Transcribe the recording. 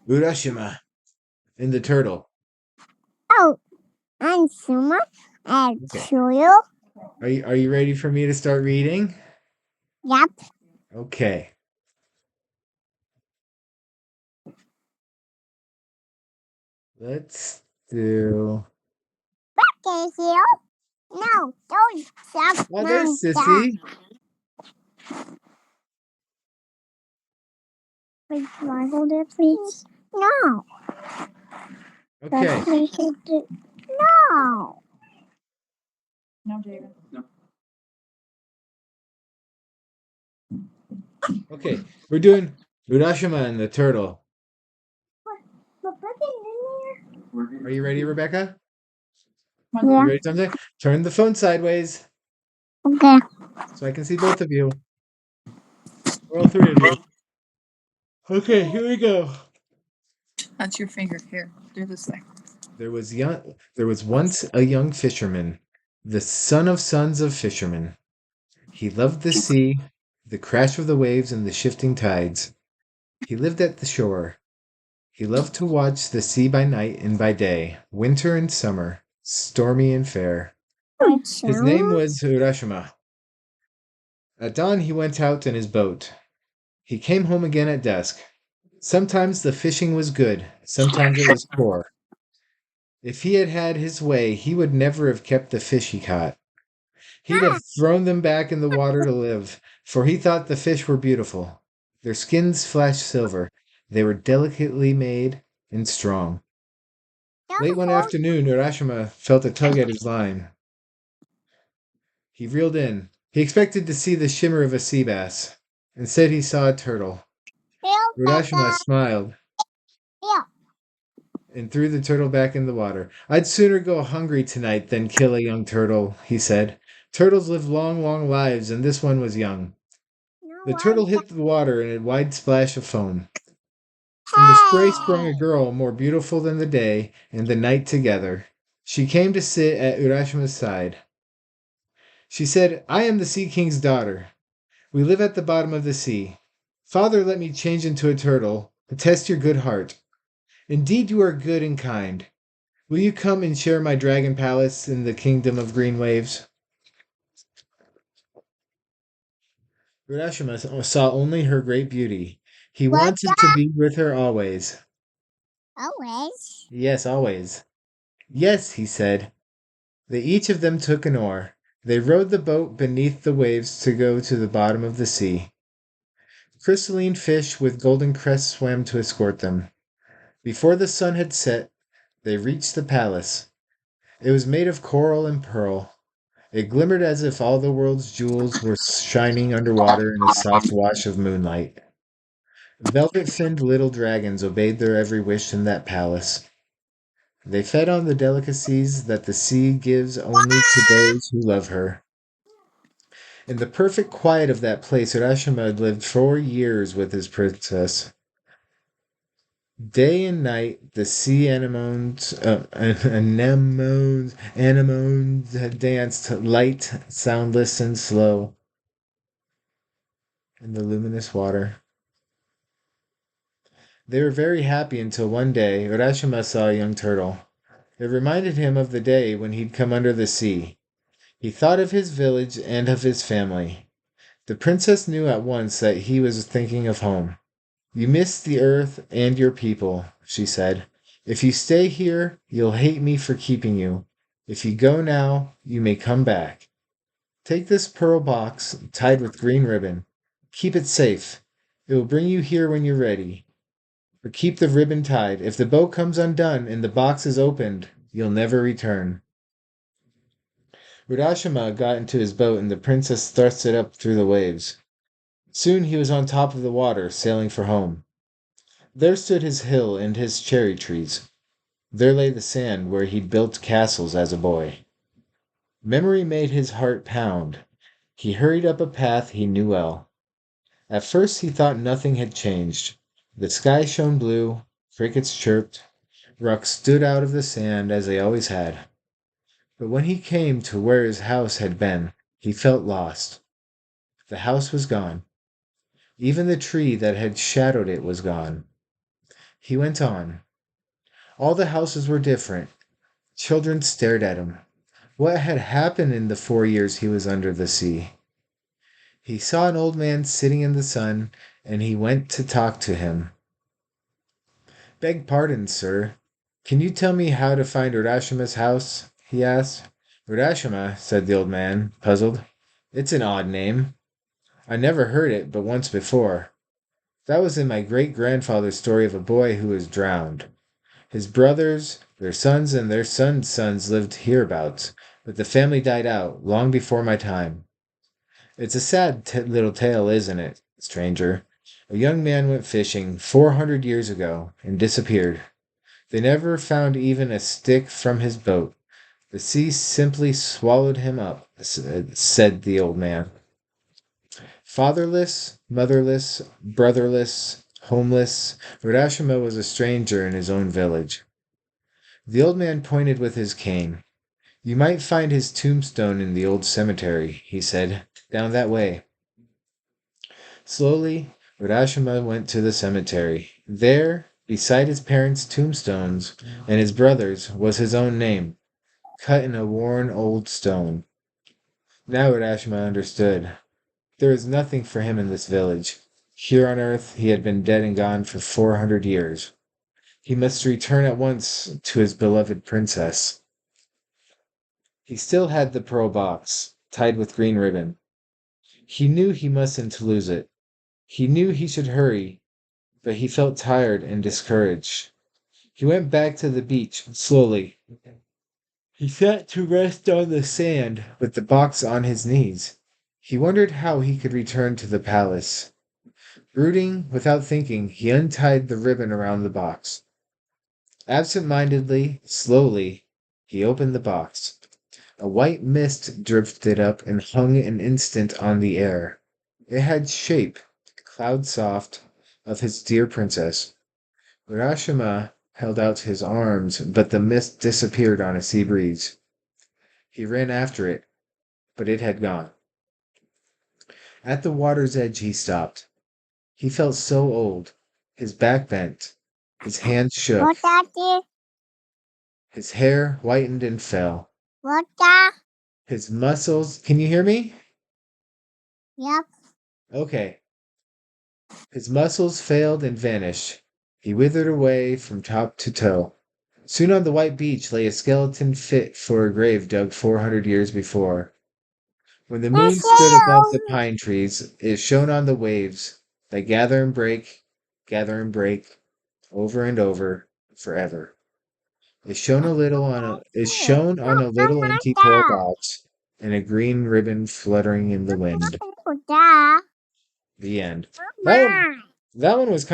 Urashima and the turtle. Oh, I'm Suma. I Okay. show you. Are you ready for me to start reading? Yep. Okay. Let's do. Can you? No, don't stop, Oh, there's Mom. Stop. Sissy. Please, hold it, please. No. Okay. That's no. Okay. We're doing Urashima and the turtle. But in Are you ready, Rebecca? there. You Yeah. ready, something? Turn the phone sideways Okay. so I can see both of you. Or all three of you. Okay, here we go. That's your finger. Here, do this thing. There was once a young fisherman, the son of sons of fishermen. He loved the sea, the crash of the waves and the shifting tides. He lived at the shore. He loved to watch the sea by night and by day, winter and summer, stormy and fair. His name Urashima. was Urashima. At dawn he went out in his boat. He came home again at dusk. Sometimes the fishing was good, sometimes it was poor. If he had had his way, he would never have kept the fish he caught. He'd have thrown them back in the water to live, for he thought the fish were beautiful. Their skins flashed silver. They were delicately made and strong. Late Don't one hold. afternoon, Urashima felt a tug at his line. He reeled in. He expected to see the shimmer of a sea bass. Instead, he saw a turtle. Feel Urashima better. smiled Feel. and threw the turtle back in the water. I'd sooner go hungry tonight than kill a young turtle, he said. Turtles live long, long lives, and this one was young. No The one. turtle hit the water in a wide splash of foam. From the spray sprung a Hey. girl more beautiful than the day and the night together. She came to sit at Urashima's side. She said, I am the Sea King's daughter. We live at the bottom of the sea. Father let me change into a turtle to test your good heart. Indeed, you are good and kind. Will you come and share my dragon palace in the kingdom of green waves? Urashima saw only her great beauty. He What's wanted to that? be with her always. Always. Yes, always. Yes, he said. They each of them took an oar. They rowed the boat beneath the waves to go to the bottom of the sea. Crystalline fish with golden crests swam to escort them. Before the sun had set, they reached the palace. It was made of coral and pearl. It glimmered as if all the world's jewels were shining underwater in a soft wash of moonlight. Velvet finned little dragons obeyed their every wish in that palace. They fed on the delicacies that the sea gives only to those who love her. In the perfect quiet of that place, Urashima lived 4 years with his princess. Day and night, the sea anemones danced light, soundless, and slow in the luminous water. They were very happy until one day Urashima saw a young turtle. It reminded him of the day when he'd come under the sea. He thought of his village and of his family. The princess knew at once that he was thinking of home. You miss the earth and your people, she said. If you stay here, you'll hate me for keeping you. If you go now, you may come back. Take this pearl box tied with green ribbon. Keep it safe. It will bring you here when you're ready. But keep the ribbon tied. If the boat comes undone and the box is opened, you'll never return. Urashima got into his boat and the princess thrust it up through the waves. Soon he was on top of the water, sailing for home. There stood his hill and his cherry trees. There lay the sand where he'd built castles as a boy. Memory made his heart pound. He hurried up a path he knew well. At first he thought nothing had changed. The sky shone blue, crickets chirped, rocks stood out of the sand as they always had. But when he came to where his house had been, he felt lost. The house was gone. Even the tree that had shadowed it was gone. He went on. All the houses were different. Children stared at him. What had happened in the 4 years he was under the sea? He saw an old man sitting in the sun, and he went to talk to him. Beg pardon, sir. Can you tell me how to find Urashima's house? He asked. Urashima, said the old man, puzzled. It's an odd name. I never heard it but once before. That was in my great-grandfather's story of a boy who was drowned. His brothers, their sons, and their sons' sons lived hereabouts, but the family died out long before my time. It's a sad little tale, isn't it, stranger? A young man went fishing 400 years ago and disappeared. They never found even a stick from his boat. The sea simply swallowed him up, said the old man. Fatherless, motherless, brotherless, homeless, Urashima was a stranger in his own village. The old man pointed with his cane. You might find his tombstone in the old cemetery, he said, down that way. Slowly, Urashima went to the cemetery. There, beside his parents' tombstones and his brothers', was his own name, cut in a worn old stone. Now Urashima understood. There was nothing for him in this village. Here on earth he had been dead and gone for 400 years. He must return at once to his beloved princess. He still had the pearl box, tied with green ribbon. He knew he mustn't lose it. He knew he should hurry, but he felt tired and discouraged. He went back to the beach slowly. He sat to rest on the sand with the box on his knees. He wondered how he could return to the palace. Brooding, without thinking, he untied the ribbon around the box. Absent-mindedly, slowly, he opened the box. A white mist drifted up and hung an instant on the air. It had shape, cloud soft, of his dear princess. Urashima held out his arms, but the mist disappeared on a sea breeze. He ran after it, but it had gone. At the water's edge he stopped. He felt so old. His back bent. His hands shook. What that? His hair whitened and fell. What that? His muscles... Can you hear me? Yep. Okay. His muscles failed and vanished. He withered away from top to toe. Soon on the white beach lay a skeleton fit for a grave dug 400 years before. When the moon stood above the pine trees, it shone on the waves that gather and break, over and over, forever. It shone on a little empty pearl box and a green ribbon fluttering in the wind. What that? The end. That one Mama. that one was kind